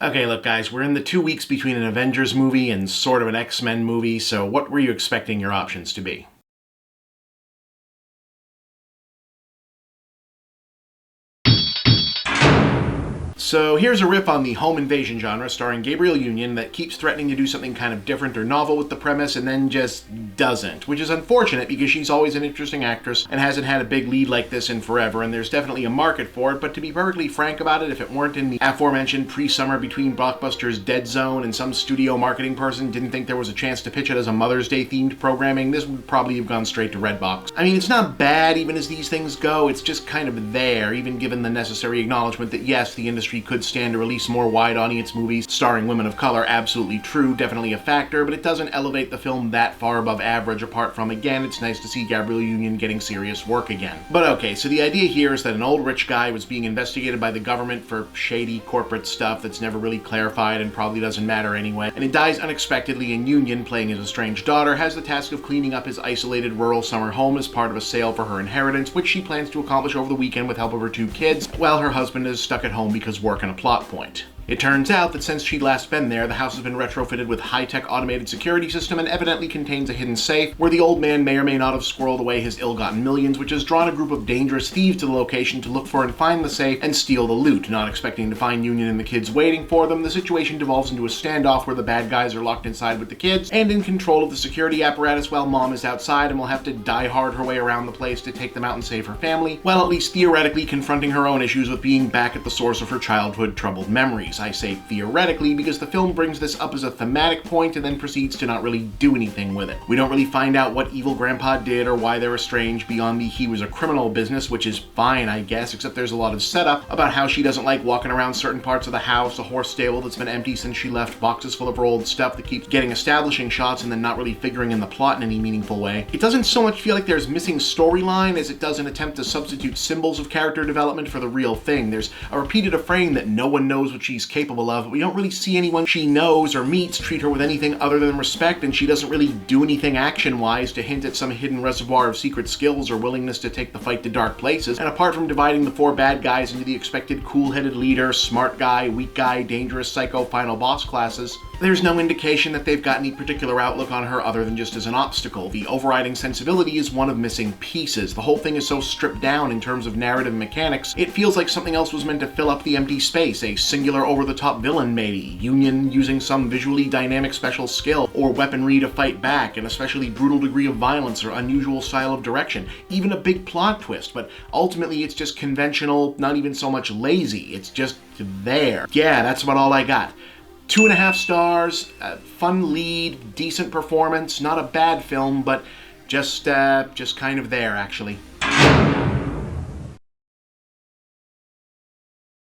Okay, look guys, we're in the 2 weeks between an Avengers movie and sort of an X-Men movie, so what were you expecting your options to be? So here's a riff on the home invasion genre starring Gabrielle Union that keeps threatening to do something kind of different or novel with the premise and then just doesn't, which is unfortunate because she's always an interesting actress and hasn't had a big lead like this in forever, and there's definitely a market for it. But to be perfectly frank about it, if it weren't in the aforementioned pre-summer between blockbusters dead zone and some studio marketing person didn't think there was a chance to pitch it as a Mother's Day themed programming, this would probably have gone straight to Redbox. I mean, it's not bad even as these things go, it's just kind of there, even given the necessary acknowledgement that yes, the industry could stand to release more wide audience movies starring women of color. Absolutely true, definitely a factor, but it doesn't elevate the film that far above average, apart from, again, it's nice to see Gabrielle Union getting serious work again. But okay, so the idea here is that an old rich guy was being investigated by the government for shady corporate stuff that's never really clarified and probably doesn't matter anyway, and it dies unexpectedly, and Union, playing his estranged daughter, has the task of cleaning up his isolated rural summer home as part of a sale for her inheritance, which she plans to accomplish over the weekend with help of her 2 kids, while her husband is stuck at home because work and a plot point. It turns out that since she'd last been there, the house has been retrofitted with high-tech automated security system and evidently contains a hidden safe where the old man may or may not have squirreled away his ill-gotten millions, which has drawn a group of dangerous thieves to the location to look for and find the safe and steal the loot. Not expecting to find Union and the kids waiting for them, the situation devolves into a standoff where the bad guys are locked inside with the kids and in control of the security apparatus while Mom is outside and will have to die hard her way around the place to take them out and save her family, while at least theoretically confronting her own issues with being back at the source of her childhood troubled memories. I say theoretically because the film brings this up as a thematic point and then proceeds to not really do anything with it. We don't really find out what evil grandpa did or why they're estranged beyond the he was a criminal business, which is fine I guess, except there's a lot of setup about how she doesn't like walking around certain parts of the house, a horse stable that's been empty since she left, boxes full of her old stuff that keeps getting establishing shots and then not really figuring in the plot in any meaningful way. It doesn't so much feel like there's missing storyline as it does an attempt to substitute symbols of character development for the real thing. There's a repeated refrain that no one knows what she's capable of, but we don't really see anyone she knows or meets treat her with anything other than respect, and she doesn't really do anything action-wise to hint at some hidden reservoir of secret skills or willingness to take the fight to dark places. And apart from dividing the 4 bad guys into the expected cool-headed leader, smart guy, weak guy, dangerous psycho, final boss classes, there's no indication that they've got any particular outlook on her other than just as an obstacle. The overriding sensibility is one of missing pieces. The whole thing is so stripped down in terms of narrative mechanics, it feels like something else was meant to fill up the empty space, a singular over-the-top villain maybe, Union using some visually dynamic special skill or weaponry to fight back, an especially brutal degree of violence or unusual style of direction, even a big plot twist, but ultimately it's just conventional, not even so much lazy, it's just there. Yeah, that's about all I got. 2.5 stars, fun lead, decent performance, not a bad film, but just kind of there, actually.